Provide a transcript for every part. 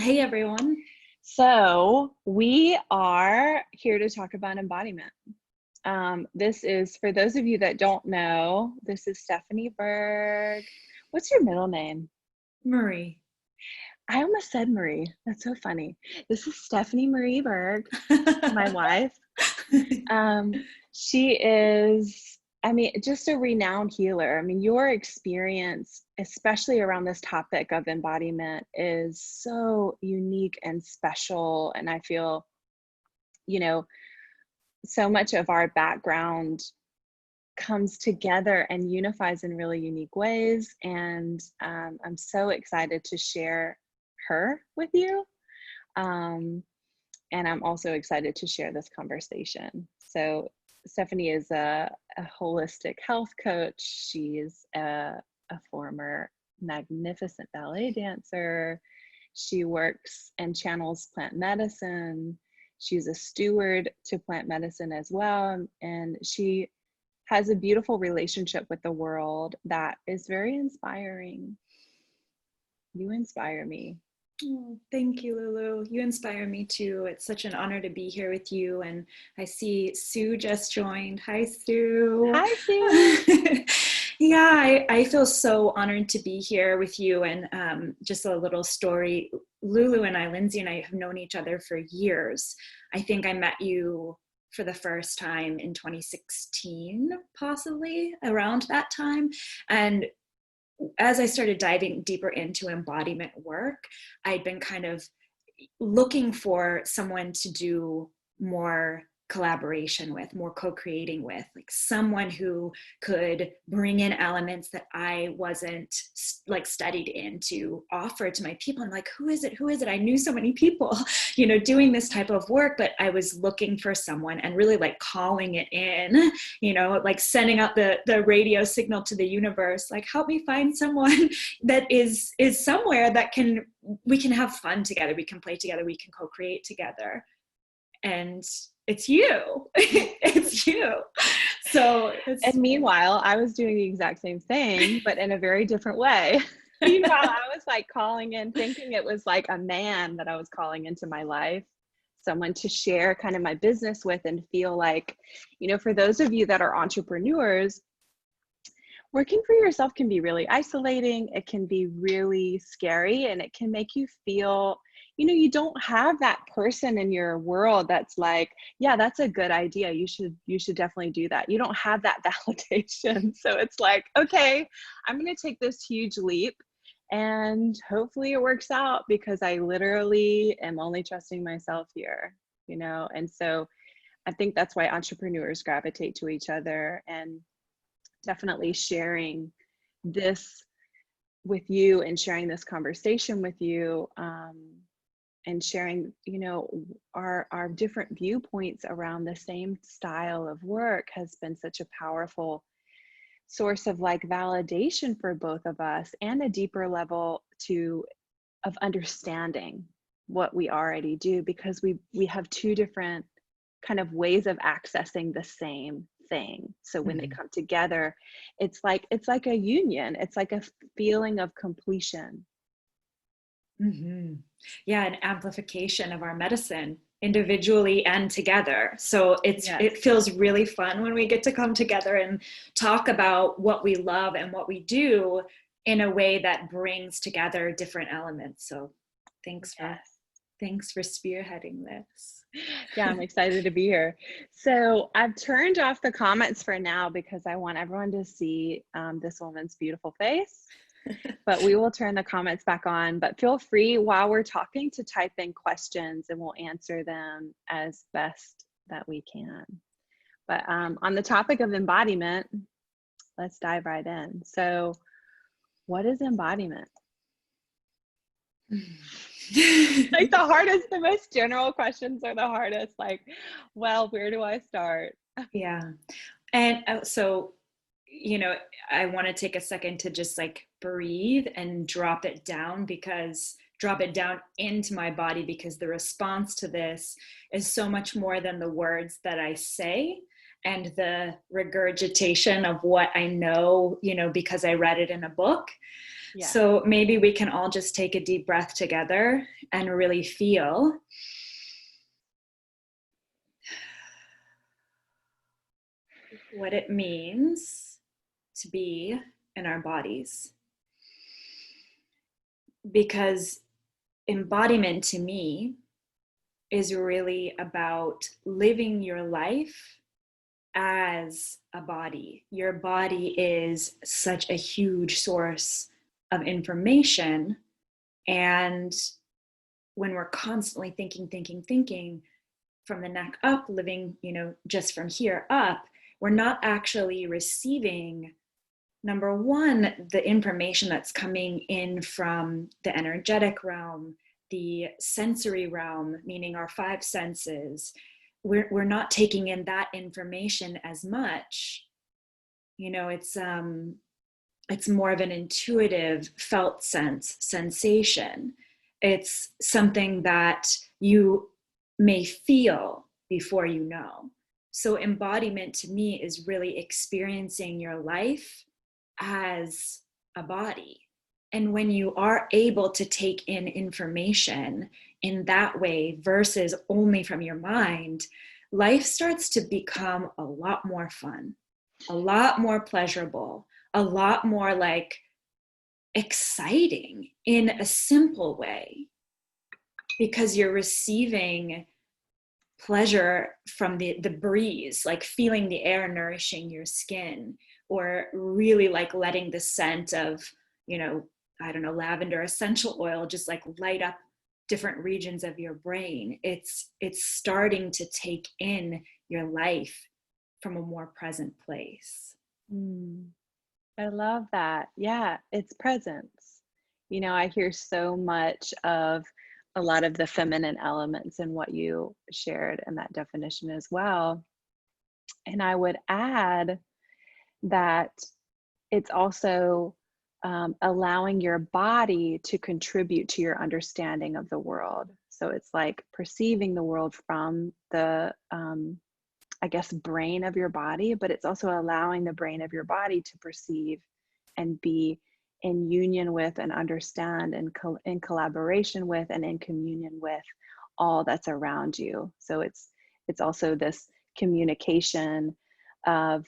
Hey everyone. So we are here to talk about embodiment. This is, for those of you that don't know, this is Stephanie Burg. What's your middle name? Marie. I almost said Marie. That's so funny. This is Stephanie Marie Burg, my wife. She is, just a renowned healer. Your experience, especially around this topic of embodiment, is so unique and special. And I feel, so much of our background comes together and unifies in really unique ways. And I'm so excited to share her with you. And I'm also excited to share this conversation. So Stephanie is a holistic health coach. She's a former magnificent ballet dancer. She works and channels plant medicine. She's a steward to plant medicine as well. And she has a beautiful relationship with the world that is very inspiring. You inspire me. Oh, thank you, Lulu. You inspire me too. It's such an honor to be here with you. And I see Sue just joined. Hi, Sue. Hi, Sue. Yeah, I feel so honored to be here with you. And just a little story. Lulu and I, Lindsay and I, have known each other for years. I think I met you for the first time in 2016, possibly around that time. And as I started diving deeper into embodiment work, I'd been kind of looking for someone to do more collaboration with, more co-creating with, like someone who could bring in elements that I wasn't like studied in to offer to my people. I'm like, who is it? I knew so many people, doing this type of work, but I was looking for someone and really like calling it in, like sending out the radio signal to the universe, like, help me find someone that is somewhere that we can have fun together. We can play together. We can co-create together. And it's you. It's you. So and meanwhile, I was doing the exact same thing, but in a very different way. Meanwhile, I was like calling in, thinking it was like a man that I was calling into my life, someone to share kind of my business with and feel like, for those of you that are entrepreneurs, working for yourself can be really isolating. It can be really scary, and it can make you feel, you don't have that person in your world that's like, yeah, that's a good idea. You should definitely do that. You don't have that validation. So it's like, okay, I'm going to take this huge leap and hopefully it works out, because I literally am only trusting myself here, And so I think that's why entrepreneurs gravitate to each other, and definitely sharing this with you and sharing this conversation with you, and sharing, our different viewpoints around the same style of work has been such a powerful source of like validation for both of us, and a deeper level of understanding what we already do, because we have two different kind of ways of accessing the same thing. So when they come together, it's like a union. It's like a feeling of completion. Mm-hmm. Yeah, an amplification of our medicine individually and together. So it feels really fun when we get to come together and talk about what we love and what we do in a way that brings together different elements. So thanks for spearheading this. Yeah, I'm excited to be here. So I've turned off the comments for now because I want everyone to see this woman's beautiful face. But we will turn the comments back on. But feel free while we're talking to type in questions, and we'll answer them as best that we can. But on the topic of embodiment, let's dive right in. So what is embodiment? Like the most general questions are the hardest. Like, well, where do I start? Yeah. And so, I want to take a second to just like breathe and drop it down into my body, because the response to this is so much more than the words that I say and the regurgitation of what I know, because I read it in a book. Yeah. So maybe we can all just take a deep breath together and really feel what it means to be in our bodies. Because embodiment to me is really about living your life as a body. Your body is such a huge source of information. And when we're constantly thinking from the neck up, living, just from here up, we're not actually receiving, number one, the information that's coming in from the energetic realm, the sensory realm, meaning our five senses. We're not taking in that information as much. It's more of an intuitive felt sensation. It's something that you may feel before you know. So embodiment to me is really experiencing your life as a body. And when you are able to take in information in that way versus only from your mind, life starts to become a lot more fun, a lot more pleasurable, a lot more like exciting in a simple way, because you're receiving pleasure from the breeze, like feeling the air nourishing your skin, or really like letting the scent of, I don't know, lavender essential oil just like light up different regions of your brain. It's starting to take in your life from a more present place. I love that. Yeah, it's presence. I hear so much of a lot of the feminine elements in what you shared in that definition as well. And I would add that it's also allowing your body to contribute to your understanding of the world. So it's like perceiving the world from the, I guess, brain of your body, but it's also allowing the brain of your body to perceive and be in union with and understand and in collaboration with and in communion with all that's around you. So it's also this communication of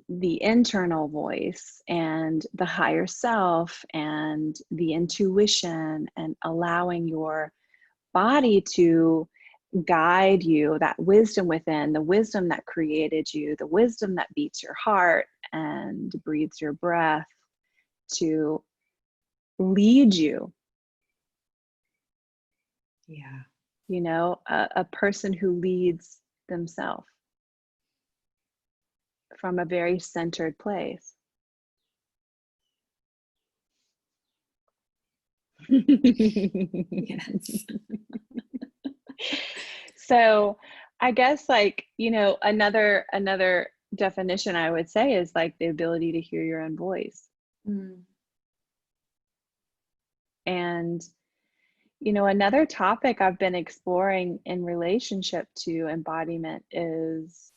the internal voice and the higher self and the intuition, and allowing your body to guide you, that wisdom within, the wisdom that created you, the wisdom that beats your heart and breathes your breath, to lead you. Yeah. A person who leads themselves from a very centered place. Yes. So I guess another definition I would say is like the ability to hear your own voice. And another topic I've been exploring in relationship to embodiment is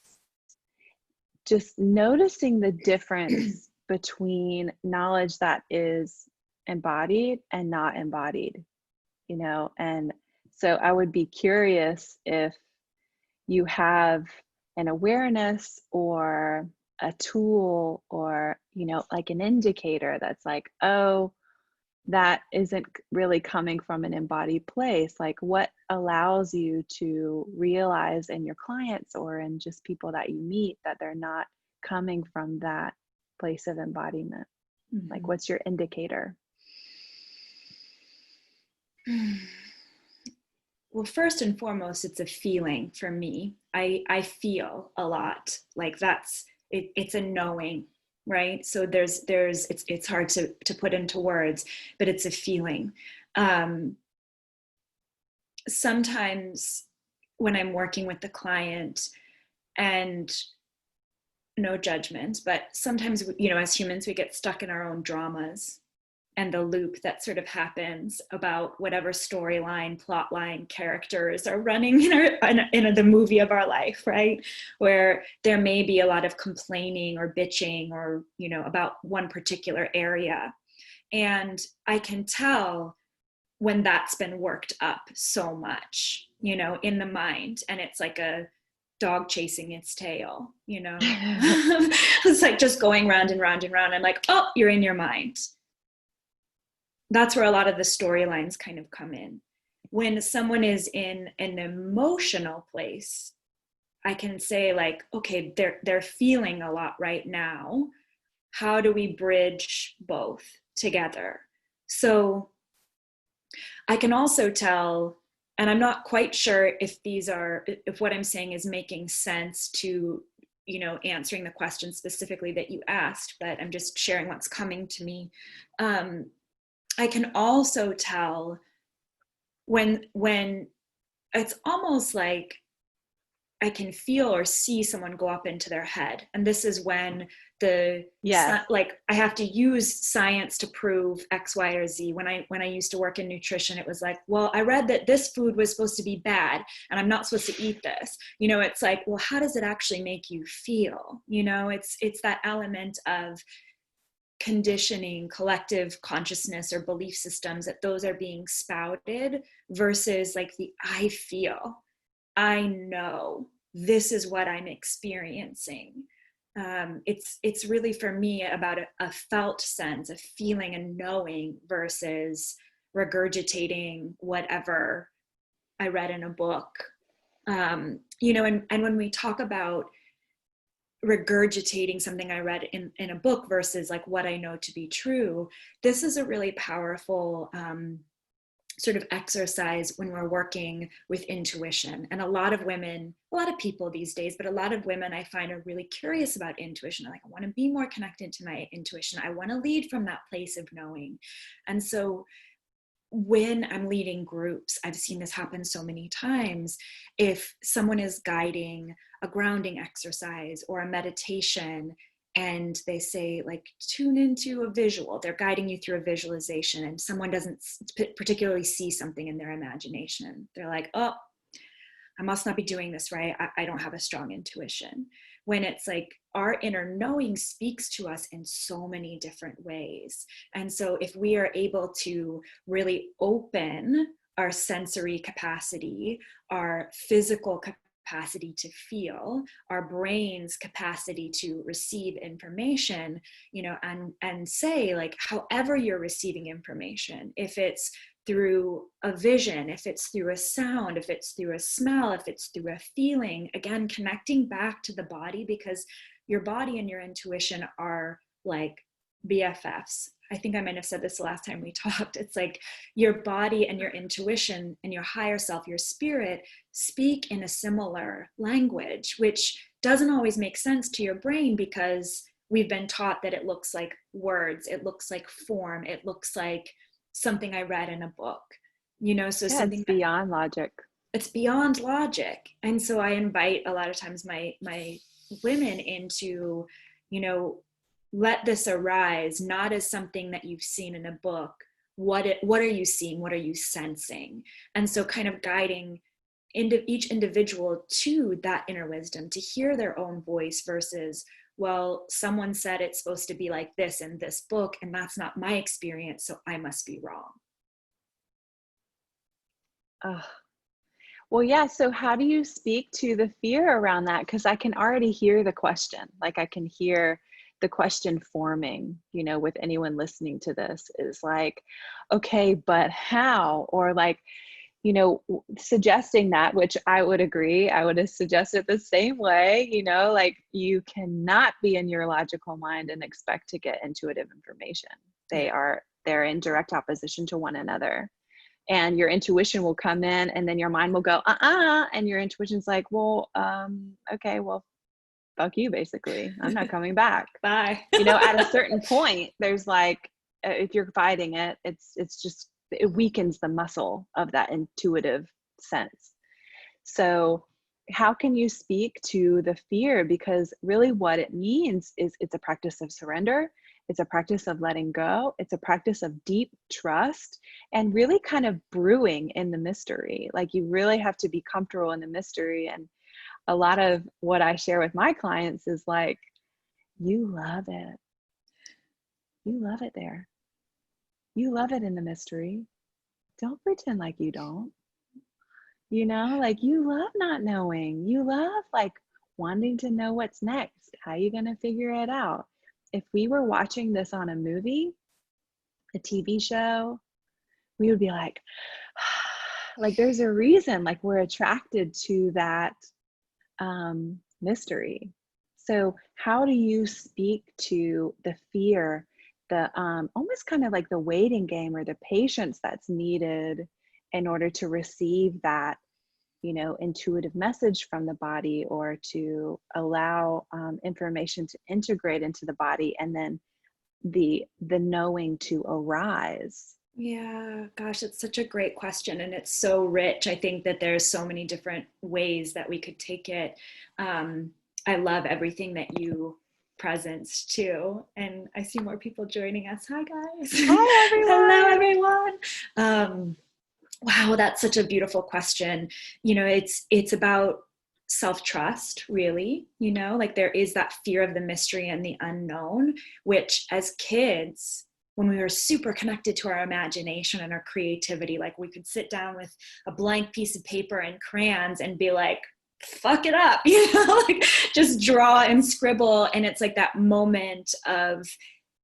just noticing the difference between knowledge that is embodied and not embodied, and so I would be curious if you have an awareness or a tool or, like an indicator that's like, oh, that isn't really coming from an embodied place. Like, what allows you to realize in your clients or in just people that you meet that they're not coming from that place of embodiment? Like, what's your indicator? Well, first and foremost, it's a feeling for me. I feel a lot. Like that's it, it's a knowing, right? So it's hard to put into words, but it's a feeling. Sometimes when I'm working with the client, and no judgment, but sometimes, as humans, we get stuck in our own dramas and the loop that sort of happens about whatever storyline, plot line, characters are running in the movie of our life, right? Where there may be a lot of complaining or bitching or, about one particular area. And I can tell when that's been worked up so much, you know, in the mind. And it's like a dog chasing its tail, you know. It's like just going round and round and round. I'm like, oh, you're in your mind. That's where a lot of the storylines kind of come in. When someone is in an emotional place, I can say like, okay, they're feeling a lot right now. How do we bridge both together? So I can also tell, and I'm not quite sure if what I'm saying is making sense to, you know, answering the question specifically that you asked, but I'm just sharing what's coming to me. I can also tell when it's almost like I can feel or see someone go up into their head. And this is when like I have to use science to prove X, Y, or Z. When I used to work in nutrition, it was like, well, I read that this food was supposed to be bad and I'm not supposed to eat this. You know, it's like, well, how does it actually make you feel? You know, it's that element of conditioning, collective consciousness or belief systems, that those are being spouted versus like I feel, I know this is what I'm experiencing. It's really for me about a felt sense, a feeling and knowing versus regurgitating whatever I read in a book. You know, and when we talk about regurgitating something I read in a book versus like what I know to be true, this is a really powerful sort of exercise when we're working with intuition. And a lot of women, a lot of people these days, but a lot of women I find are really curious about intuition. Like, I want to be more connected to my intuition. I want to lead from that place of knowing. And so when I'm leading groups, I've seen this happen so many times. If someone is guiding a grounding exercise or a meditation, and they say like, tune into a visual, they're guiding you through a visualization, and someone doesn't particularly see something in their imagination, they're like, oh, I must not be doing this right. I don't have a strong intuition. When it's like our inner knowing speaks to us in so many different ways. And so if we are able to really open our sensory capacity, our physical capacity to feel, our brain's capacity to receive information, you know, and say like, however you're receiving information, if it's through a vision, if it's through a sound, if it's through a smell, if it's through a feeling, again, connecting back to the body, because your body and your intuition are like BFFs. I think I might have said this the last time we talked. It's like your body and your intuition and your higher self, your spirit, speak in a similar language, which doesn't always make sense to your brain because we've been taught that it looks like words, it looks like form, it looks like something I read in a book, you know, so something it's beyond logic. It's beyond logic. And so I invite a lot of times my women into, you know, let this arise not as something that you've seen in a book. What are you seeing? What are you sensing? And so kind of guiding into each individual to that inner wisdom, to hear their own voice versus, well, someone said it's supposed to be like this in this book, and that's not my experience, so I must be wrong. Well, yeah. So how do you speak to the fear around that? Because I can already hear the question. Like I can hear the question forming, you know, with anyone listening to this is like, okay, but how? Or like, you know, suggesting that, which I would agree, I would have suggested the same way, you know, like you cannot be in your logical mind and expect to get intuitive information. They're in direct opposition to one another. And your intuition will come in and then your mind will go, and your intuition's like, well, okay, well, fuck you, basically. I'm not coming back. Bye. You know, at a certain point, there's like, if you're fighting it, it's just, it weakens the muscle of that intuitive sense. So how can you speak to the fear? Because really what it means is it's a practice of surrender. It's a practice of letting go. It's a practice of deep trust and really kind of brewing in the mystery. Like you really have to be comfortable in the mystery. And a lot of what I share with my clients is like, you love it. You love it there. You love it in the mystery. Don't pretend like you don't. You know, like you love not knowing. You love like wanting to know what's next. How are you going to figure it out? If we were watching this on a movie, a TV show, we would be like there's a reason, like we're attracted to that mystery. So how do you speak to the fear, the almost kind of like the waiting game or the patience that's needed in order to receive that, you know, intuitive message from the body, or to allow information to integrate into the body, and then the knowing to arise? Yeah, gosh, it's such a great question, and it's so rich. I think that there's so many different ways that we could take it. I love everything that you presence too, and I see more people joining us. Hi guys. Hi everyone. Hello everyone. Wow, that's such a beautiful question. You know, it's about self-trust, really. You know, like there is that fear of the mystery and the unknown, which as kids, when we were super connected to our imagination and our creativity, like we could sit down with a blank piece of paper and crayons and be like, fuck it up, you know, like just draw and scribble. And it's like that moment of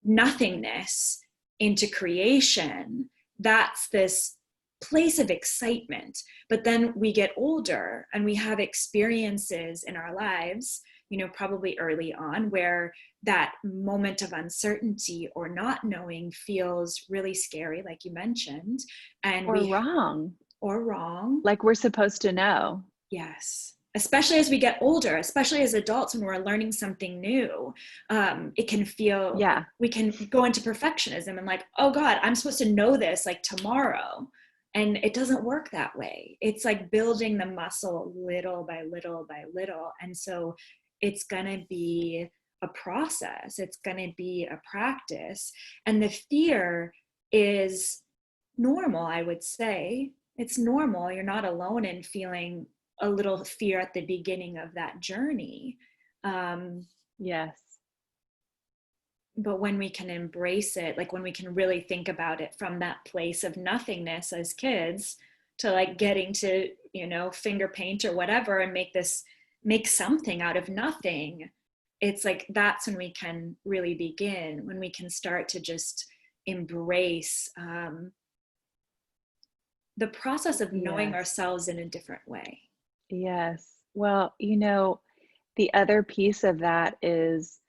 nothingness into creation. That's this place of excitement. But then we get older and we have experiences in our lives, you know, probably early on, where that moment of uncertainty or not knowing feels really scary, like you mentioned, and or wrong, like we're supposed to know. Yes, especially as we get older, especially as adults, when we're learning something new, it can feel, we can go into perfectionism and like, oh God, I'm supposed to know this like tomorrow. And it doesn't work that way. It's like building the muscle little by little by little. And so it's gonna be a process. It's gonna be a practice. And the fear is normal, I would say. It's normal. You're not alone in feeling a little fear at the beginning of that journey. Yes. But when we can embrace it, like when we can really think about it from that place of nothingness as kids, to like getting to, you know, finger paint or whatever and make something out of nothing. It's like, that's when we can really begin, when we can start to just embrace the process of knowing ourselves in a different way. Yes. Well, you know, the other piece of that is,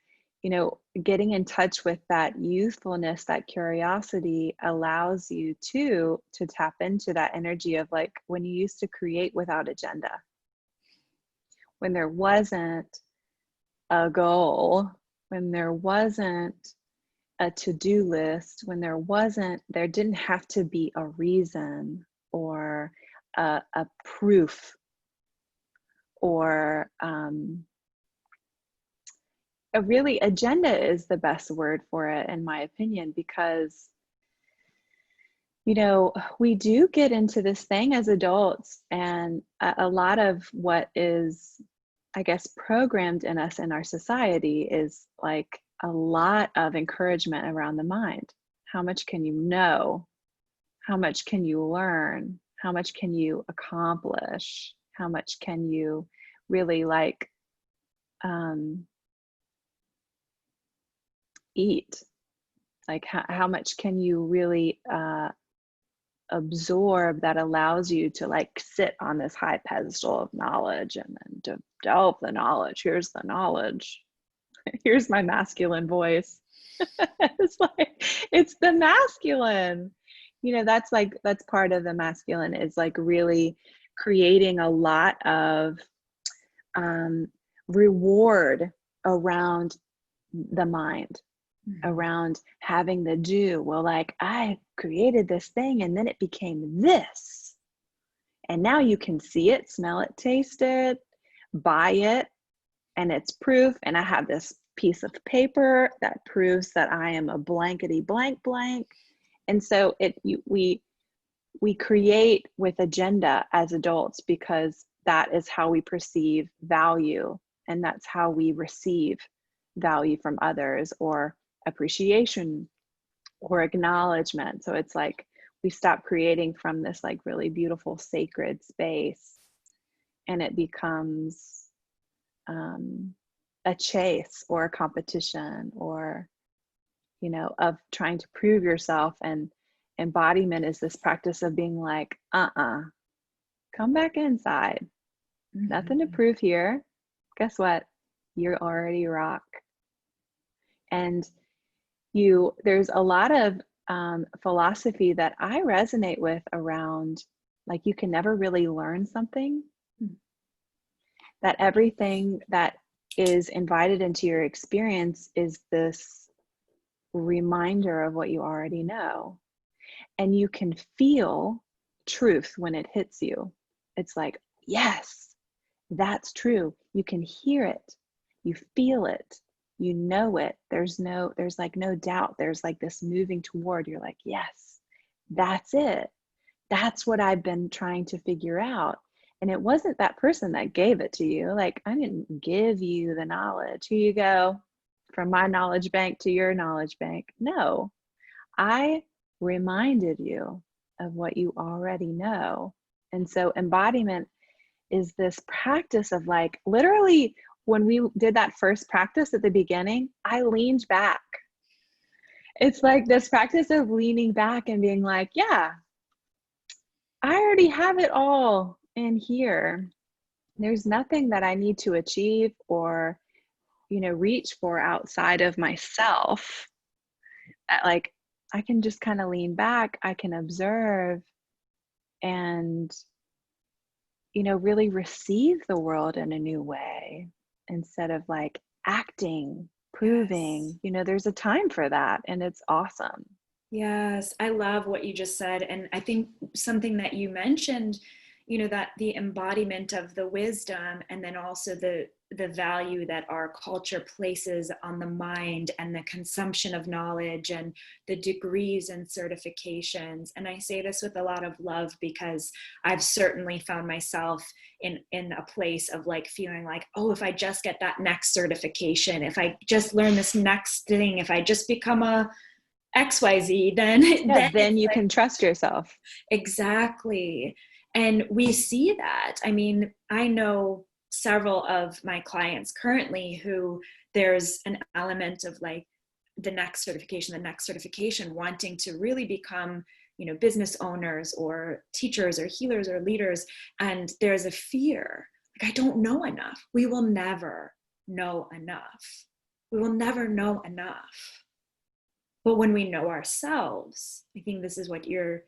you know, getting in touch with that youthfulness, that curiosity allows you to tap into that energy of like when you used to create without agenda, when there wasn't a goal, when there wasn't a to-do list, when there didn't have to be a reason or a proof, or really, agenda is the best word for it, in my opinion, because, you know, we do get into this thing as adults, and a lot of what is, I guess, programmed in us in our society is like a lot of encouragement around the mind. How much can you know? How much can you learn? How much can you accomplish? How much can you really like eat? Like how much can you really absorb that allows you to like sit on this high pedestal of knowledge and then develop the knowledge? Here's the knowledge. Here's my masculine voice. It's like, it's the masculine. You know, that's part of the masculine, is like really creating a lot of reward around the mind, around having the do. Well, like, I created this thing and then it became this. And now you can see it, smell it, taste it, buy it, and it's proof. And I have this piece of paper that proves that I am a blankety blank blank. And so we create with agenda as adults, because that is how we perceive value, and that's how we receive value from others, or appreciation or acknowledgement. So it's like we stop creating from this like really beautiful sacred space, and it becomes a chase or a competition, or, you know, of trying to prove yourself. And embodiment is this practice of being like, come back inside. Nothing to prove here. Guess what? You already rock. And there's a lot of philosophy that I resonate with around, like, you can never really learn something, that everything that is invited into your experience is this reminder of what you already know. And you can feel truth when it hits you. It's like, yes, that's true. You can hear it, you feel it, you know it. There's like no doubt. There's like this moving toward, you're like, yes, that's it. That's what I've been trying to figure out. And it wasn't that person that gave it to you. Like, I didn't give you the knowledge. Here you go, from my knowledge bank to your knowledge bank. No, I reminded you of what you already know. And so embodiment is this practice of, like, literally when we did that first practice at the beginning, I leaned back. It's like this practice of leaning back and being like, yeah, I already have it all in here. There's nothing that I need to achieve or, you know, reach for outside of myself. Like, I can just kind of lean back, I can observe and, you know, really receive the world in a new way instead of like acting, proving. Yes. You know, there's a time for that, and it's awesome. Yes, I love what you just said. And I think something that you mentioned, you know, that the embodiment of the wisdom, and then also the value that our culture places on the mind and the consumption of knowledge and the degrees and certifications. And I say this with a lot of love, because I've certainly found myself in a place of like feeling like, oh, if I just get that next certification, if I just learn this next thing, if I just become a XYZ, then you can trust yourself. Exactly. And we see that. I mean, I know several of my clients currently who there's an element of like the next certification, wanting to really become, you know, business owners or teachers or healers or leaders. And there's a fear, like, I don't know enough. We will never know enough. We will never know enough. But when we know ourselves, I think this is what you're,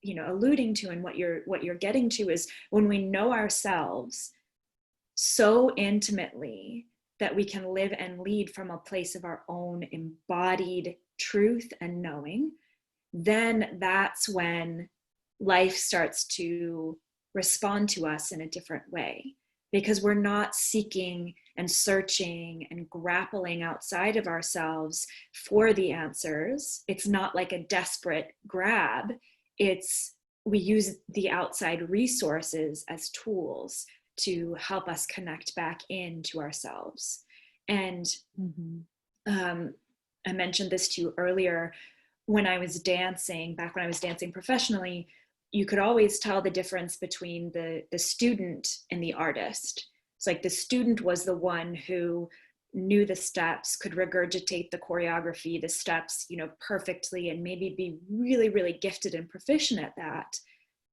you know, alluding to, and what you're getting to is when we know ourselves so intimately that we can live and lead from a place of our own embodied truth and knowing, then that's when life starts to respond to us in a different way, because we're not seeking and searching and grappling outside of ourselves for the answers. It's not like a desperate grab. We use the outside resources as tools to help us connect back into ourselves. And I mentioned this to you earlier. When I was dancing, back when I was dancing professionally, you could always tell the difference between the student and the artist. It's like the student was the one who knew the steps, could regurgitate the choreography, the steps, you know, perfectly, and maybe be really, really gifted and proficient at that.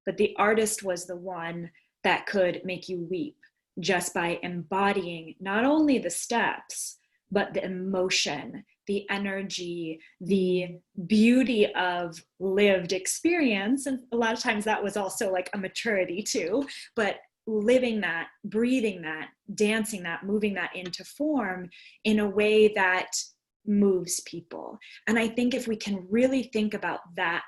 But the artist was the one that could make you weep just by embodying not only the steps, but the emotion, the energy, the beauty of lived experience. And a lot of times that was also like a maturity too, but living that, breathing that, dancing that, moving that into form in a way that moves people. And I think if we can really think about that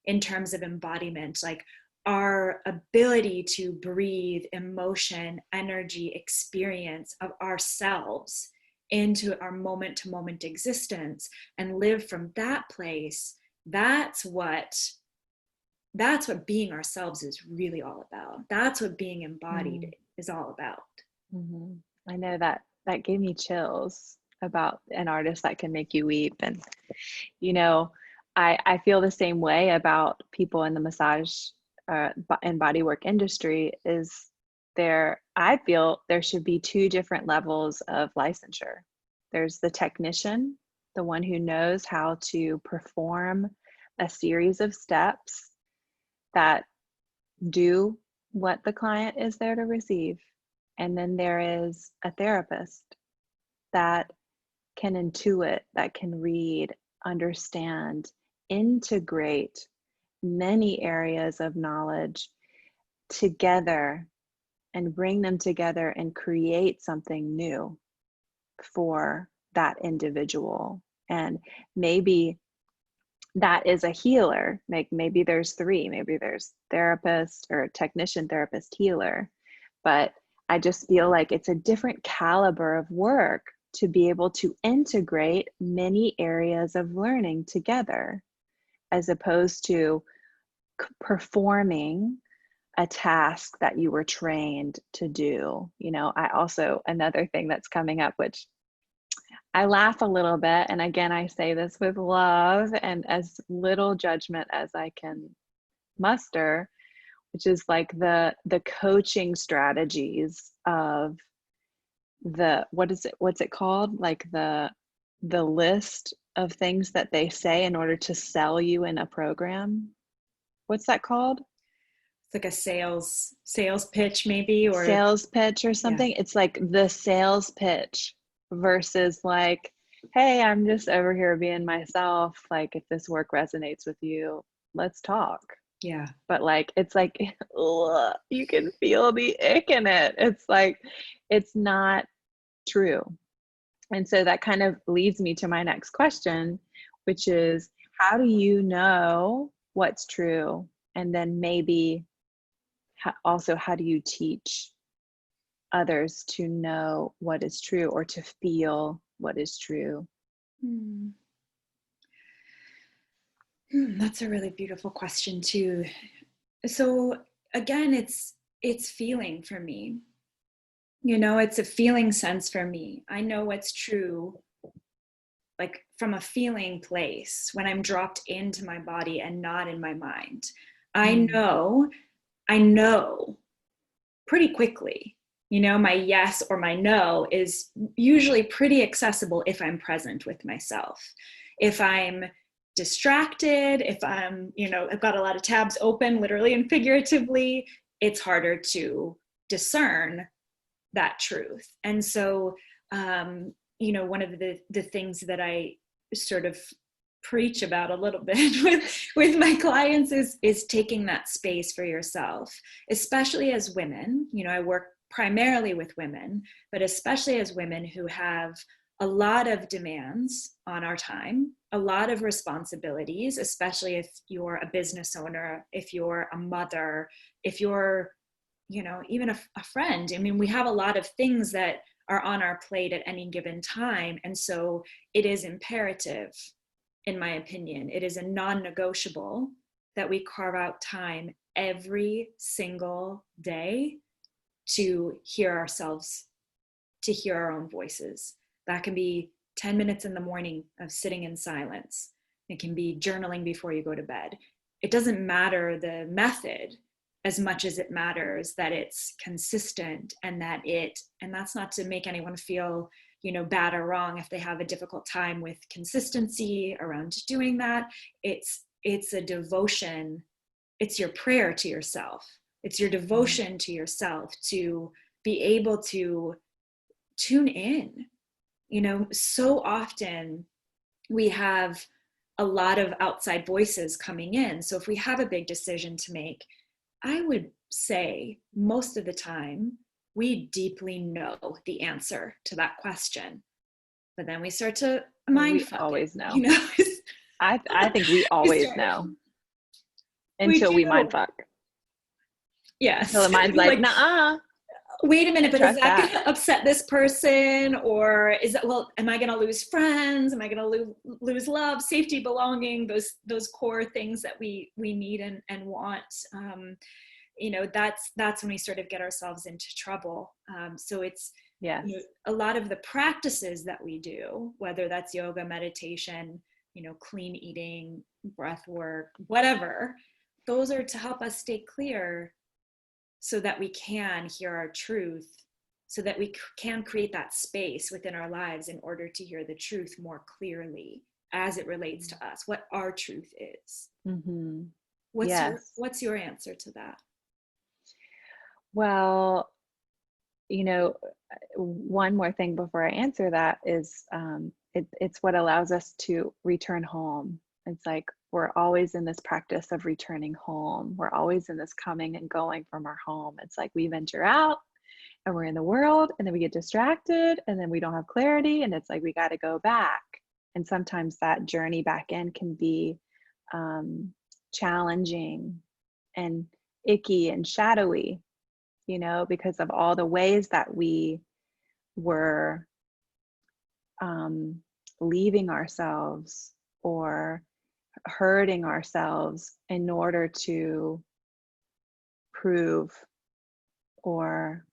in terms of embodiment, like our ability to breathe emotion, energy, experience of ourselves into our moment-to-moment existence and live from that place, that's what being ourselves is really all about. That's what being embodied is all about. I know that gave me chills about an artist that can make you weep. And, you know, I feel the same way about people in the massage and bodywork industry. I feel there should be two different levels of licensure. There's the technician, the one who knows how to perform a series of steps that do what the client is there to receive. And then there is a therapist that can intuit, that can read, understand, integrate many areas of knowledge together and bring them together and create something new for that individual. And maybe that is a healer. Maybe there's three, maybe there's therapist or technician, therapist, healer. But I just feel like it's a different caliber of work to be able to integrate many areas of learning together, as opposed to performing a task that you were trained to do. Another thing that's coming up, which I laugh a little bit, and again, I say this with love and as little judgment as I can muster, which is like the coaching strategies of what's it called? Like the list of things that they say in order to sell you in a program. What's that called? It's like a sales pitch, maybe, or sales pitch or something. Yeah. It's like the sales pitch versus like, hey, I'm just over here being myself. Like, if this work resonates with you, let's talk. Yeah. But like, it's like, ugh, you can feel the ick in it. It's like, it's not true. And so that kind of leads me to my next question, which is, how do you know what's true? And then maybe also, how do you teach others to know what is true or to feel what is true? That's a really beautiful question too. So again, it's feeling for me. It's a feeling sense for me. I know what's true, like from a feeling place, when I'm dropped into my body and not in my mind. I know pretty quickly. My yes or my no is usually pretty accessible if I'm present with myself. If I'm distracted, if I'm, I've got a lot of tabs open, literally and figuratively, it's harder to discern that truth. And so, one of the things that I sort of preach about a little bit with my clients is taking that space for yourself, especially as women. I work primarily with women, but especially as women who have a lot of demands on our time, a lot of responsibilities, especially if you're a business owner, if you're a mother, if you're, even a friend. I mean, we have a lot of things that are on our plate at any given time. And so it is imperative, in my opinion, it is a non-negotiable that we carve out time every single day to hear ourselves, to hear our own voices. That can be 10 minutes in the morning of sitting in silence. It can be journaling before you go to bed. It doesn't matter the method as much as it matters that it's consistent, and that's not to make anyone feel, bad or wrong if they have a difficult time with consistency around doing that. It's a devotion. It's your prayer to yourself. It's your devotion to yourself to be able to tune in. So often we have a lot of outside voices coming in. So if we have a big decision to make, I would say most of the time we deeply know the answer to that question, but then we start to mindfuck. We always know. I think we always know until we mindfuck. Yes. Until the mind's like, nah. Wait a minute, but is that going to upset this person? Or is that, am I going to lose friends? Am I going to lose love, safety, belonging, those core things that we need and want? That's when we sort of get ourselves into trouble. So it's a lot of the practices that we do, whether that's yoga, meditation, clean eating, breath work, whatever, those are to help us stay clear so that we can hear our truth, so that we can create that space within our lives in order to hear the truth more clearly as it relates to us, what our truth is. Mm-hmm. What's Yes. your answer to that? Well, one more thing before I answer that is it's what allows us to return home. It's like we're always in this practice of returning home. We're always in this coming and going from our home. It's like we venture out and we're in the world, and then we get distracted, and then we don't have clarity, and it's like we got to go back. And sometimes that journey back in can be challenging and icky and shadowy, because of all the ways that we were leaving ourselves or hurting ourselves in order to prove or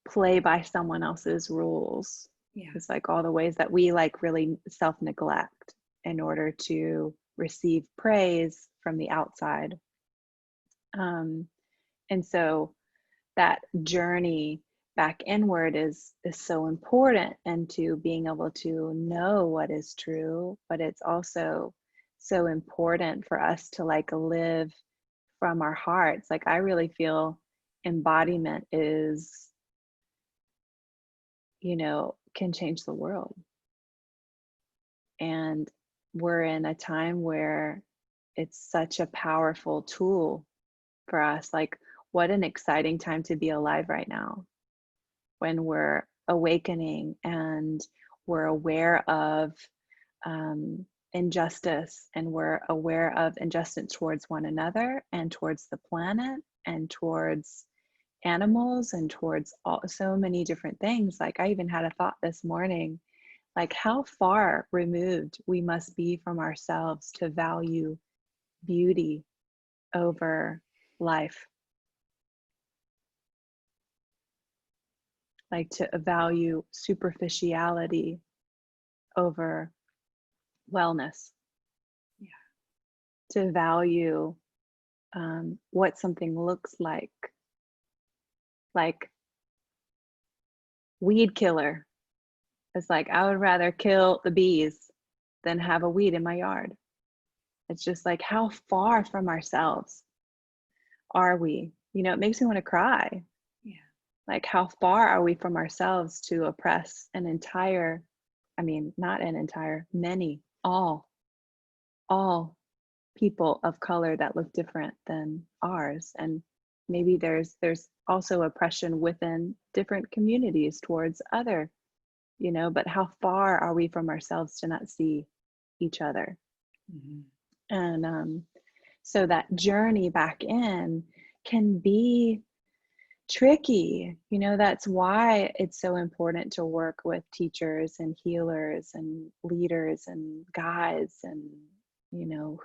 play by someone else's rules. Yeah. It's like all the ways that we like really self-neglect in order to receive praise from the outside. And so that journey back inward is so important, and to being able to know what is true, but it's also so important for us to like live from our hearts. Like I really feel embodiment is, can change the world. And we're in a time where it's such a powerful tool for us. Like, what an exciting time to be alive right now, when we're awakening and we're aware of injustice, and we're aware of injustice towards one another and towards the planet and towards animals and towards so many different things. Like I even had a thought this morning, like how far removed we must be from ourselves to value beauty over life. Like to value superficiality over wellness. Yeah. To value what something looks like weed killer. It's like, I would rather kill the bees than have a weed in my yard. It's just like, how far from ourselves are we? It makes me want to cry. Yeah. Like, how far are we from ourselves to oppress an entire, not an entire, many, all people of color that look different than ours. And maybe there's also oppression within different communities towards other, but how far are we from ourselves to not see each other? Mm-hmm. And so that journey back in can be tricky. That's why it's so important to work with teachers and healers and leaders and guides and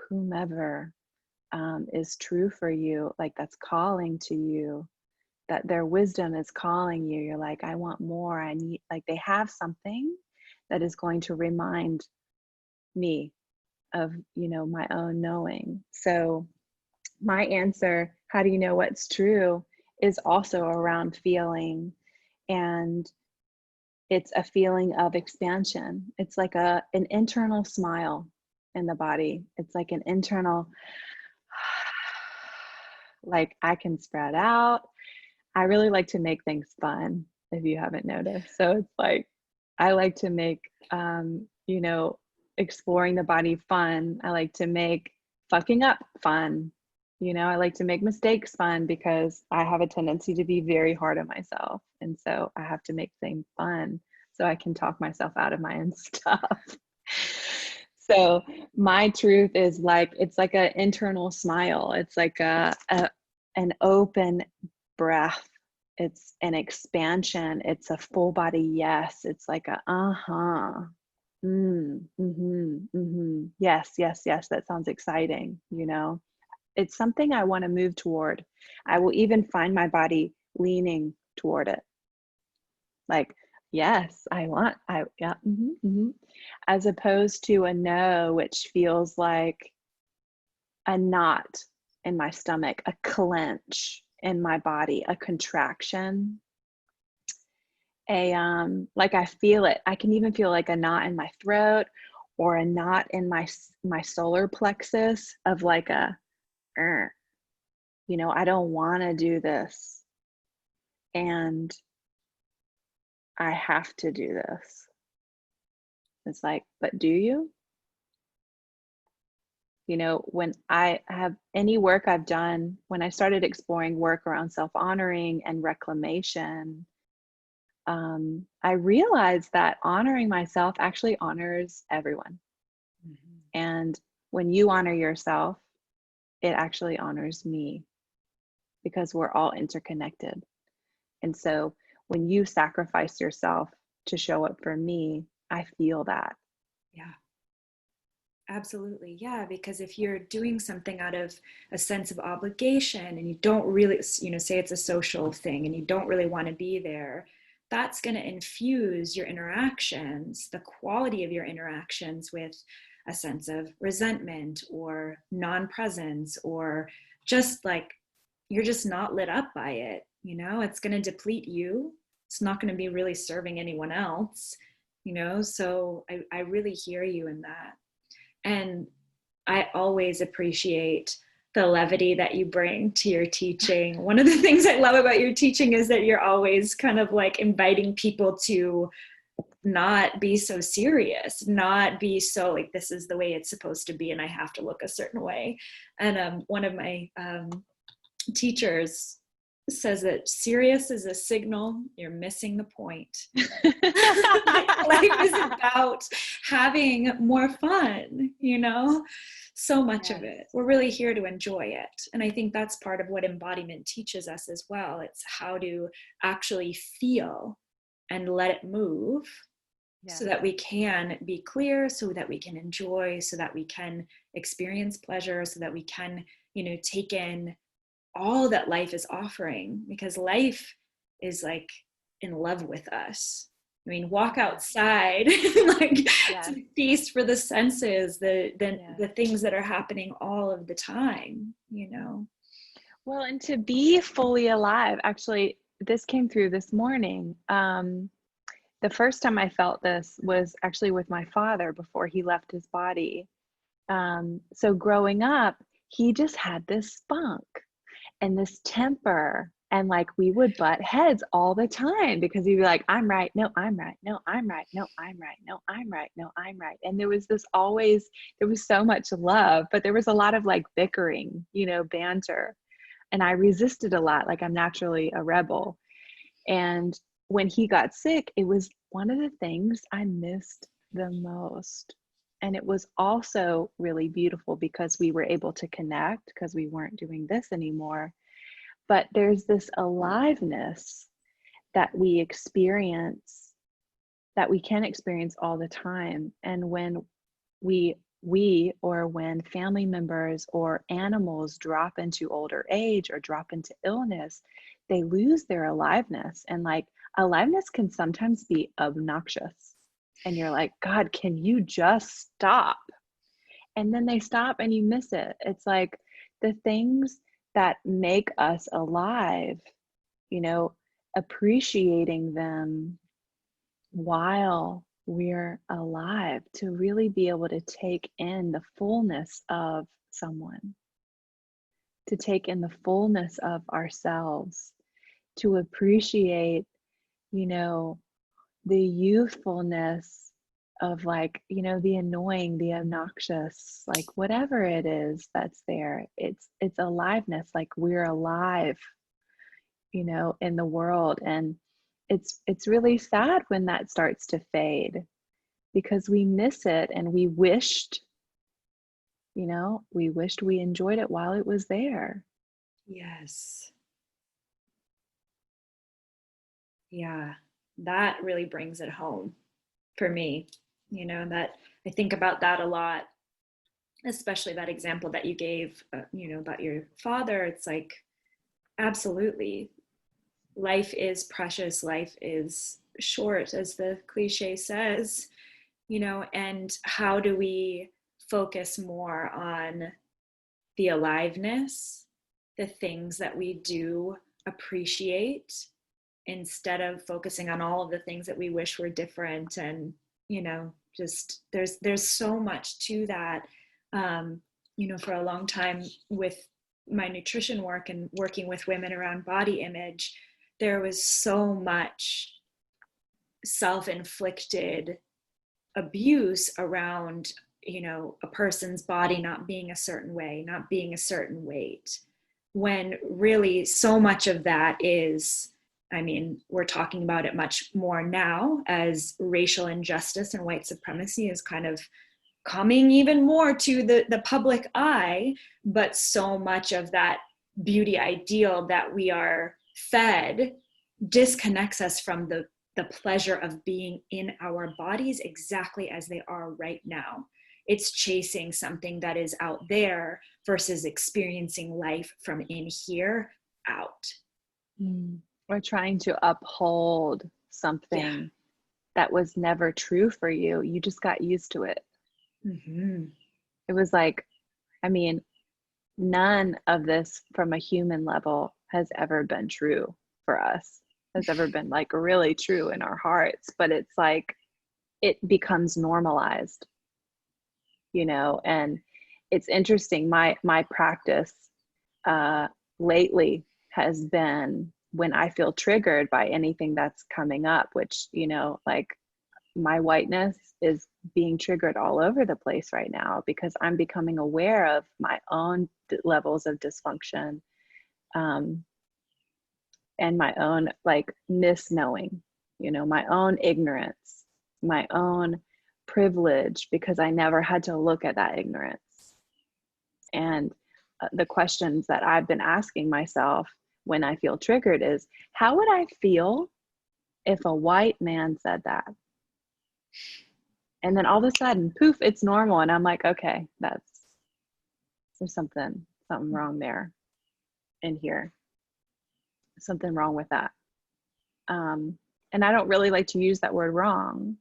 whomever is true for you, like that's calling to you, that their wisdom is calling you. You're like, I want more. I need, like they have something that is going to remind me of, my own knowing. So my answer, how do you know what's true, is also around feeling. And it's a feeling of expansion. It's like an internal smile in the body. It's like an internal, like I can spread out. I really like to make things fun, if you haven't noticed. So it's like, I like to make, exploring the body fun. I like to make fucking up fun. I like to make mistakes fun, because I have a tendency to be very hard on myself. And so I have to make things fun so I can talk myself out of my own stuff. So my truth is like, it's like an internal smile. It's like an open breath. It's an expansion. It's a full body yes. It's like a yes, yes, yes. That sounds exciting. It's something I want to move toward. I will even find my body leaning toward it. Like Yes, yeah. As opposed to a no, which feels like a knot in my stomach, a clench in my body, a contraction, like I feel it. I can even feel like a knot in my throat or a knot in my solar plexus of like I don't want to do this and I have to do this. It's like, but do you? When I have any work I've done, when I started exploring work around self-honoring and reclamation, I realized that honoring myself actually honors everyone. Mm-hmm. And when you honor yourself, it actually honors me because we're all interconnected. And so when you sacrifice yourself to show up for me, I feel that. Yeah. Absolutely. Yeah. Because if you're doing something out of a sense of obligation and you don't really, say it's a social thing and you don't really want to be there, that's going to infuse your interactions, the quality of your interactions, with a sense of resentment or non-presence, or just like you're just not lit up by it. It's going to deplete you. It's not going to be really serving anyone else, so I really hear you in that. And I always appreciate the levity that you bring to your teaching. One of the things I love about your teaching is that you're always kind of like inviting people to not be so serious, not be so like, this is the way it's supposed to be and I have to look a certain way. And one of my teachers says that serious is a signal you're missing the point. Life is about having more fun, so much of it. We're really here to enjoy it. And I think that's part of what embodiment teaches us as well. It's how to actually feel and let it move, so that we can be clear, so that we can enjoy, so that we can experience pleasure, so that we can, take in all that life is offering, because life is like in love with us. I mean, walk outside, like to feast for the senses, the things that are happening all of the time, Well, and to be fully alive, actually, this came through this morning. The first time I felt this was actually with my father before he left his body. So growing up, he just had this spunk and this temper, and like we would butt heads all the time because he'd be like, I'm right, no, I'm right, no, I'm right, no, I'm right, no, I'm right, no, I'm right. And there was so much love, but there was a lot of like bickering, banter. And I resisted a lot, like I'm naturally a rebel. And when he got sick, it was one of the things I missed the most. And it was also really beautiful because we were able to connect because we weren't doing this anymore. But there's this aliveness that we experience, that we can experience all the time. And when we or when family members or animals drop into older age or drop into illness, they lose their aliveness. And like aliveness can sometimes be obnoxious. And you're like, God, can you just stop? And then they stop and you miss it. It's like the things that make us alive, appreciating them while we're alive, to really be able to take in the fullness of someone, to take in the fullness of ourselves, to appreciate, the youthfulness of like, the annoying, the obnoxious, like whatever it is that's there. It's aliveness, like we're alive, in the world. And it's really sad when that starts to fade because we miss it and we wished we enjoyed it while it was there. Yes. Yeah, that really brings it home for me, that I think about that a lot, especially that example that you gave, about your father. It's like, absolutely, life is precious. Life is short, as the cliche says, and how do we focus more on the aliveness, the things that we do appreciate, instead of focusing on all of the things that we wish were different. And just there's so much to that. For a long time with my nutrition work and working with women around body image, there was so much self-inflicted abuse around a person's body not being a certain way, not being a certain weight, when really so much of that is, we're talking about it much more now as racial injustice and white supremacy is kind of coming even more to the public eye, but so much of that beauty ideal that we are fed disconnects us from the pleasure of being in our bodies exactly as they are right now. It's chasing something that is out there versus experiencing life from in here out. Or trying to uphold something that was never true for you. You just got used to it. Mm-hmm. It was like, none of this from a human level has ever been true for us, has ever been like really true in our hearts, but it's like it becomes normalized, and it's interesting. My practice lately has been when I feel triggered by anything that's coming up, which, like my whiteness is being triggered all over the place right now because I'm becoming aware of my own levels of dysfunction, and my own like misknowing, my own ignorance, my own privilege, because I never had to look at that ignorance. And the questions that I've been asking myself when I feel triggered is, how would I feel if a white man said that? And then all of a sudden, poof, it's normal. And I'm like, okay, there's something wrong there in here. Something wrong with that. And I don't really like to use that word wrong,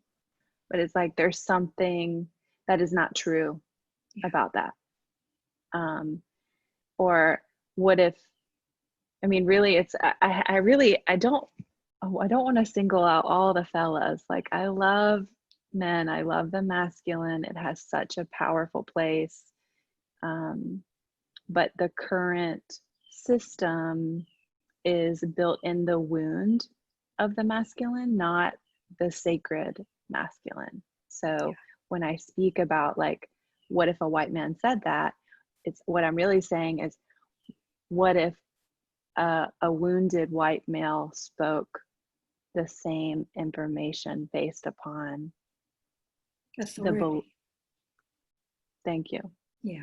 but it's like, there's something that is not true about that. Or what if, really it's, I don't want to single out all the fellas. Like I love men, I love the masculine. It has such a powerful place. But the current system is built in the wound of the masculine, not the sacred masculine. So when I speak about like, what if a white man said that, it's what I'm really saying is, what if a wounded white male spoke the same information based upon authority? Thank you. Yeah.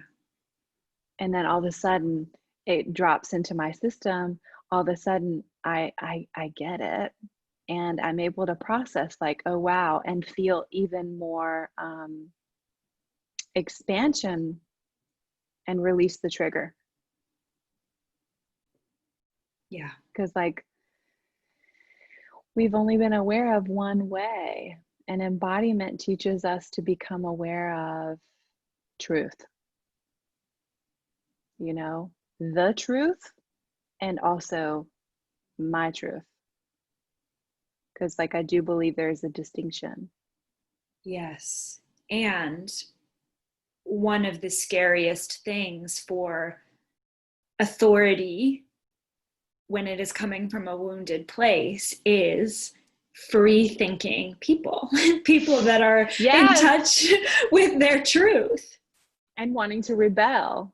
And then all of a sudden it drops into my system. All of a sudden I get it, and I'm able to process like, oh wow, and feel even more expansion and release the trigger. Yeah. Because like we've only been aware of one way, and embodiment teaches us to become aware of truth, the truth, and also my truth. Because like I do believe there's a distinction. Yes. And one of the scariest things for authority when it is coming from a wounded place is free thinking people, people that are in touch with their truth. And wanting to rebel.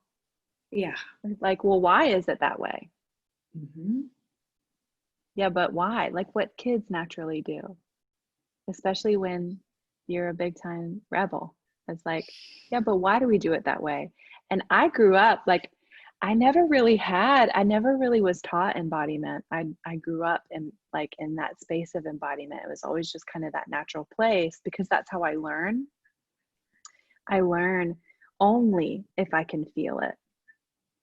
Yeah. Like, well, why is it that way? Mm-hmm. Yeah, but why? Like what kids naturally do, especially when you're a big time rebel. It's like, yeah, but why do we do it that way? And I grew up like, I never really was taught embodiment. I grew up in that space of embodiment. It was always just kind of that natural place, because that's how I learn. I learn only if I can feel it.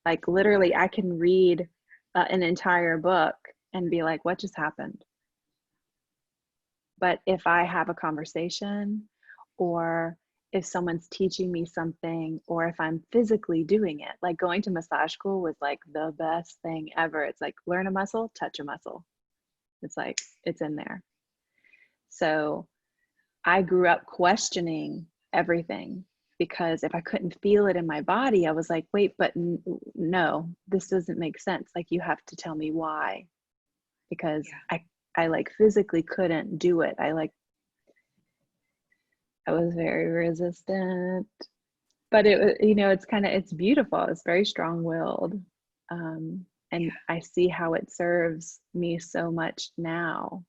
Like literally I can read an entire book and be like, what just happened? But if I have a conversation, or if someone's teaching me something, or if I'm physically doing it, like going to massage school was like the best thing ever. It's like learn a muscle, touch a muscle. It's like, it's in there. So I grew up questioning everything, because if I couldn't feel it in my body, I was like, wait, but no, this doesn't make sense. Like, you have to tell me why, because I like physically couldn't do it. I was very resistant, but it was, it's beautiful. It's very strong-willed. And I see how it serves me so much now,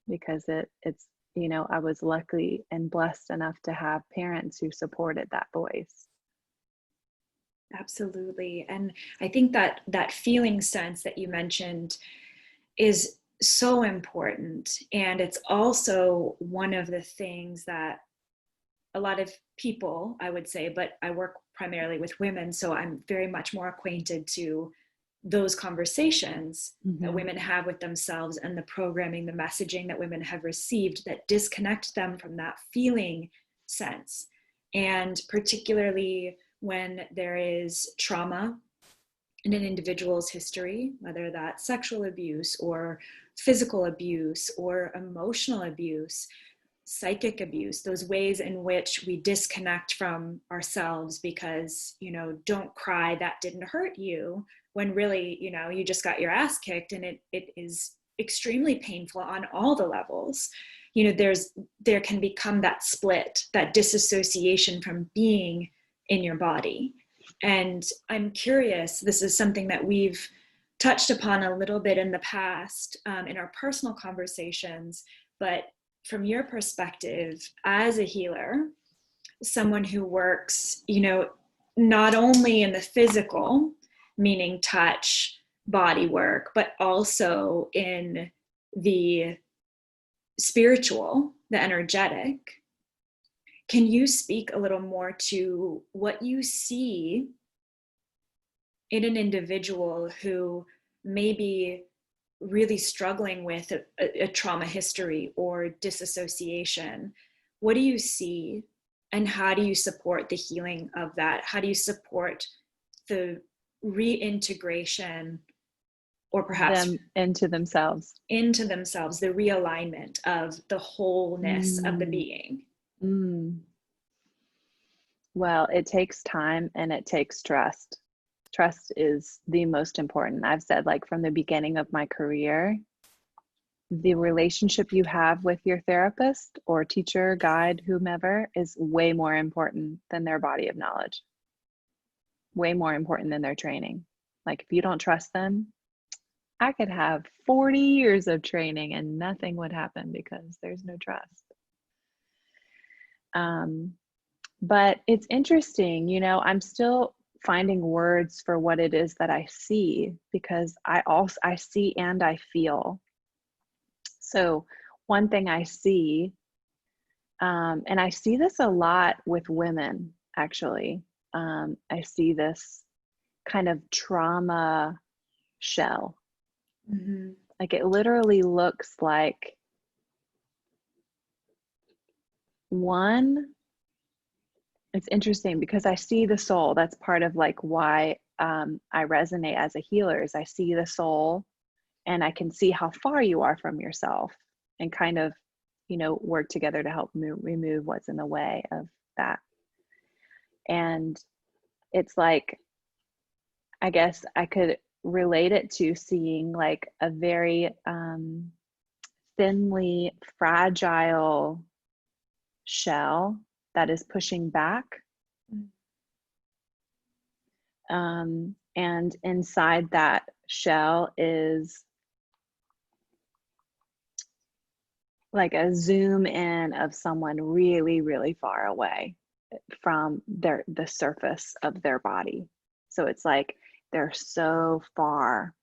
because it's, I was lucky and blessed enough to have parents who supported that voice. Absolutely. And I think that that feeling sense that you mentioned is so important. And it's also one of the things that a lot of people, I would say, but I work primarily with women, so I'm very much more acquainted to those conversations that women have with themselves, and the programming, the messaging that women have received that disconnect them from that feeling sense. And particularly when there is trauma in an individual's history, whether that's sexual abuse or physical abuse or emotional abuse, psychic abuse, those ways in which we disconnect from ourselves because, don't cry, that didn't hurt you, when really, you just got your ass kicked, and it is extremely painful on all the levels. There can become that split, that disassociation from being in your body. And I'm curious, this is something that we've touched upon a little bit in the past, in our personal conversations, but from your perspective as a healer, someone who works, not only in the physical, meaning touch, body work, but also in the spiritual, the energetic, can you speak a little more to what you see in an individual who may be really struggling with a trauma history or disassociation? What do you see, and how do you support the healing of that? How do you support the reintegration, or perhaps them into themselves, the realignment of the wholeness of the being? Well, it takes time and it takes trust. Trust is the most important. I've said, like, from the beginning of my career, the relationship you have with your therapist or teacher, guide, whomever, is way more important than their body of knowledge, way more important than their training. Like, if you don't trust them, I could have 40 years of training and nothing would happen because there's no trust. But it's interesting, I'm still finding words for what it is that I see, because I see and I feel. So one thing I see, and I see this a lot with women, actually, I see this kind of trauma shell. Like, it literally looks like it's interesting because I see the soul. That's part of like why I resonate as a healer, is I see the soul and I can see how far you are from yourself, and kind of, work together to help remove what's in the way of that. And it's like, I guess I could relate it to seeing like a very thinly fragile shell that is pushing back. And inside that shell is like a zoom in of someone really, really far away from the surface of their body. So it's like they're so far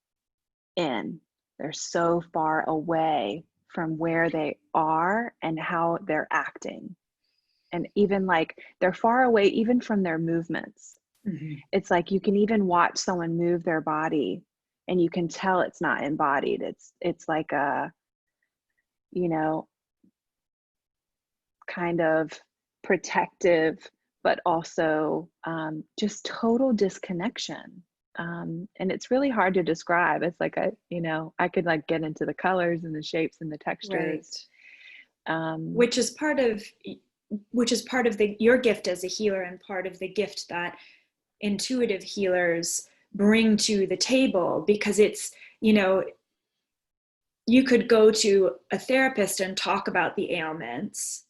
in, they're so far away from where they are and how they're acting. And even like they're far away even from their movements. It's like you can even watch someone move their body and you can tell it's not embodied. It's like a, kind of protective, but also just total disconnection. And it's really hard to describe. It's like I could like get into the colors and the shapes and the textures. Right. Which is part of your gift as a healer, and part of the gift that intuitive healers bring to the table, because it's, you could go to a therapist and talk about the ailments,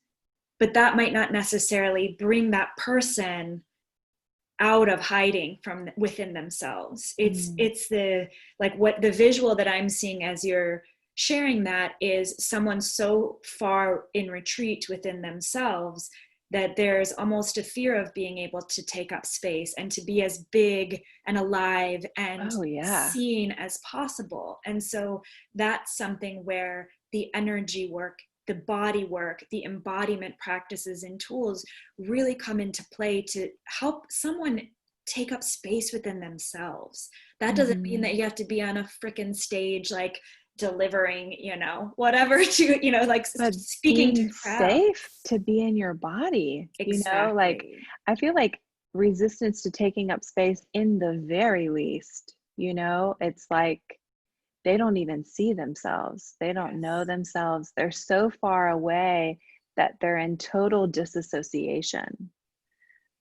but that might not necessarily bring that person out of hiding from within themselves. It's the, like, what the visual that I'm seeing as you're sharing that is someone so far in retreat within themselves that there's almost a fear of being able to take up space and to be as big and alive and seen as possible. And so that's something where the energy work, the body work, the embodiment practices and tools really come into play to help someone take up space within themselves. That doesn't mean that you have to be on a freaking stage, like delivering, whatever to, like but speaking being to crowds. Safe to be in your body. Exactly. Like I feel like resistance to taking up space in the very least, it's like they don't even see themselves. They don't know themselves. They're so far away that they're in total disassociation.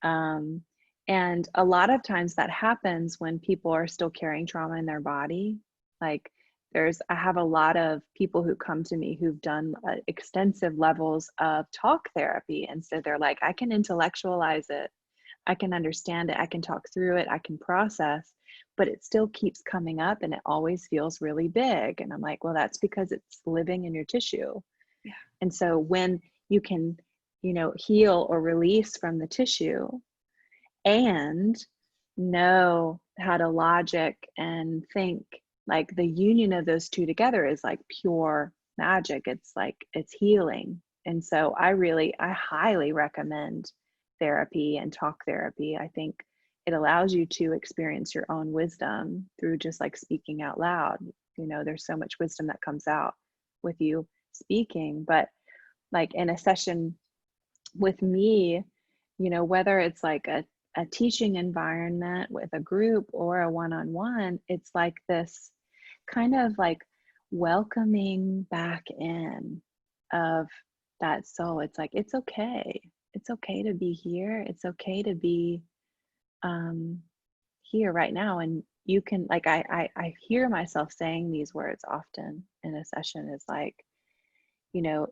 And a lot of times that happens when people are still carrying trauma in their body. Like I have a lot of people who come to me who've done extensive levels of talk therapy. And so they're like, I can intellectualize it. I can understand it. I can talk through it. I can process, but it still keeps coming up and it always feels really big. And I'm like, well, that's because it's living in your tissue. Yeah. And so when you can, heal or release from the tissue and know how to logic and think, like the union of those two together is like pure magic. It's like, it's healing. And so I highly recommend therapy and talk therapy. I think it allows you to experience your own wisdom through just like speaking out loud. There's so much wisdom that comes out with you speaking, but like in a session with me, whether it's like a teaching environment with a group or a one-on-one, it's like this kind of like welcoming back in of that soul. It's like, it's okay. It's okay to be here. It's okay to be here right now. And you can, like, I hear myself saying these words often in a session, is like,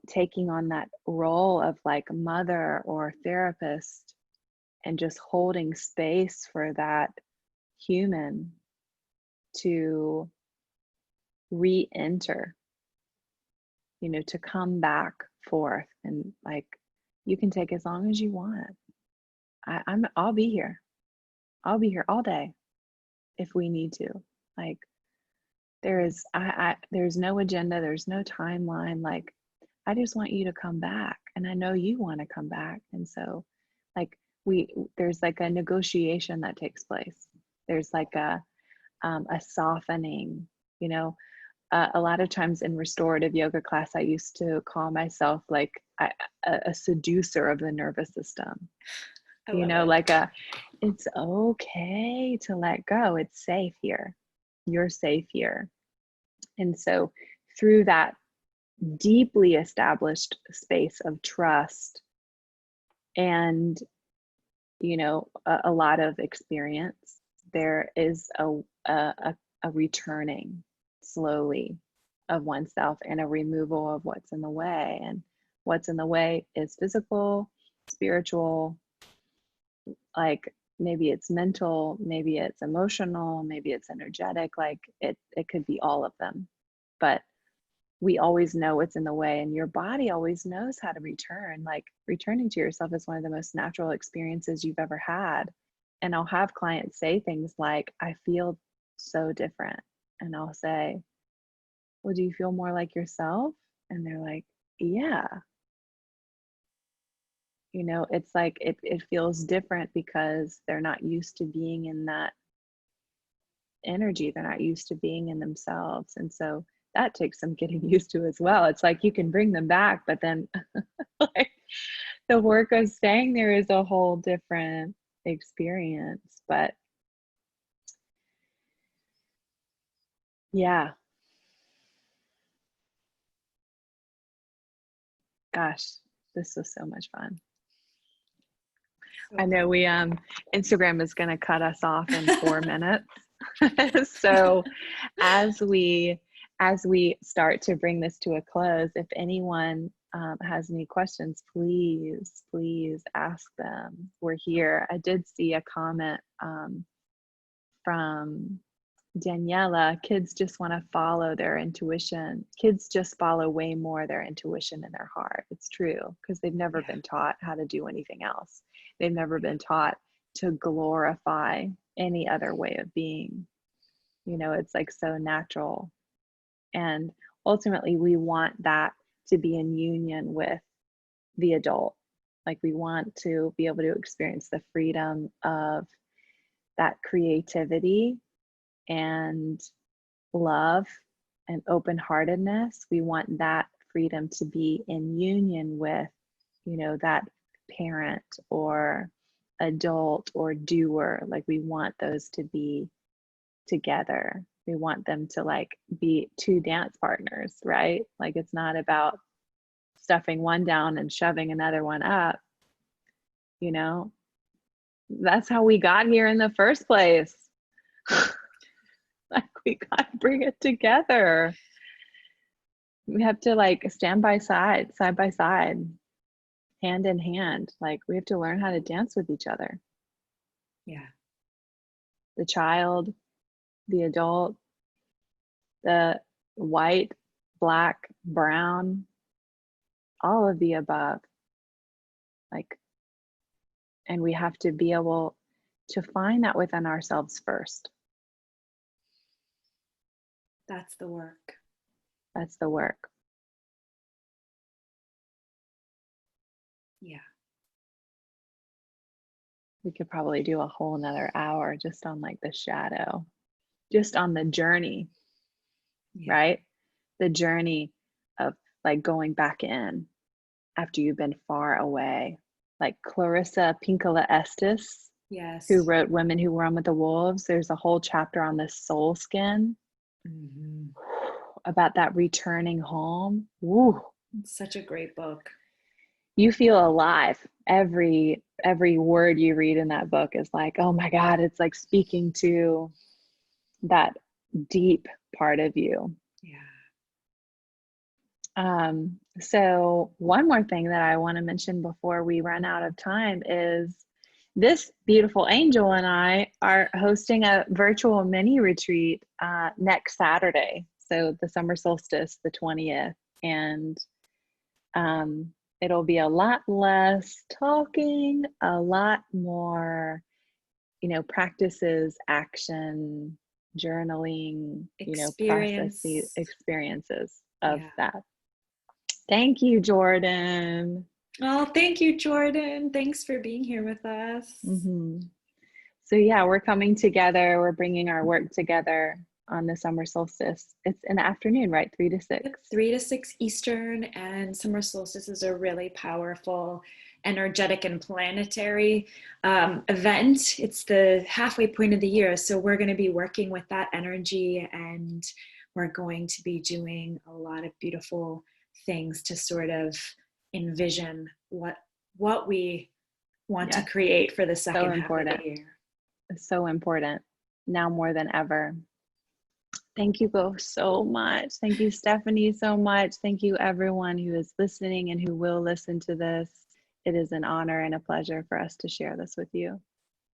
taking on that role of like mother or therapist and just holding space for that human to re-enter, to come back forth. And like, you can take as long as you want. I'll be here. I'll be here all day if we need to. Like, there's no agenda, there's no timeline. Like, I just want you to come back, and I know you want to come back. And so like there's like a negotiation that takes place. There's like a softening, a lot of times in restorative yoga class, I used to call myself like a seducer of the nervous system. Like it's okay to let go. It's safe here. You're safe here. And so through that deeply established space of trust and, a lot of experience, there is a returning slowly of oneself and a removal of what's in the way. And what's in the way is physical, spiritual, like maybe it's mental, maybe it's emotional, maybe it's energetic, like it could be all of them. But we always know what's in the way, and your body always knows how to return. Like, returning to yourself is one of the most natural experiences you've ever had. And I'll have clients say things like, I feel so different. And I'll say, well, do you feel more like yourself? And they're like, yeah. It's like it feels different because they're not used to being in that energy. They're not used to being in themselves. And so that takes some getting used to as well. It's like you can bring them back, but then like the work of staying there is a whole different experience. But yeah, gosh, this was so much fun. I know we Instagram is going to cut us off in 4 minutes. So as we start to bring this to a close, if anyone has any questions, please ask them. We're here. I did see a comment from Daniela. Kids just want to follow their intuition. Kids just follow way more their intuition and their heart. It's true, because they've never been taught how to do anything else. They've never been taught to glorify any other way of being. You know, it's like so natural. And ultimately, we want that to be in union with the adult. Like, we want to be able to experience the freedom of that creativity and love and open-heartedness. We want that freedom to be in union with, you know, that parent or adult or doer. Like, we want those to be together. We want them to like be two dance partners, right? Like, it's not about stuffing one down and shoving another one up. You know, that's how we got here in the first place. Like, we got to bring it together. We have to like stand by side by side, hand in hand. Like, we have to learn how to dance with each other. Yeah. The child, the adult, the white, black, brown, all of the above. Like, and we have to be able to find that within ourselves first. That's the work. That's the work. Yeah. We could probably do a whole another hour just on like the shadow, just on the journey, right? The journey of like going back in after you've been far away. Like Clarissa Pinkola Estes, who wrote Women Who Run with the Wolves. There's a whole chapter on the soul skin. About that returning home. Woo. It's such a great book. You feel alive. Every word you read in that book is like, oh my God, it's like speaking to that deep part of you. Yeah. So one more thing that I want to mention before we run out of time is this beautiful angel and I are hosting a virtual mini retreat next Saturday. So the summer solstice, the 20th. And it'll be a lot less talking, a lot more, you know, practices, action, journaling, you know, processes, experiences of that. Thank you, Jordan. Oh, thank you, Jordan. Thanks for being here with us. So yeah, we're coming together. We're bringing our work together on the summer solstice. It's in the afternoon, right? 3 to 6. 3 to 6 Eastern, and summer solstice is a really powerful, energetic, and planetary event. It's the halfway point of the year, so we're going to be working with that energy, and we're going to be doing a lot of beautiful things to sort of envision what we want to create for the second half of the year. It's so important now more than ever. Thank you both so much. Thank you, Stephanie, so much. Thank you, everyone who is listening and who will listen to this. It is an honor and a pleasure for us to share this with you.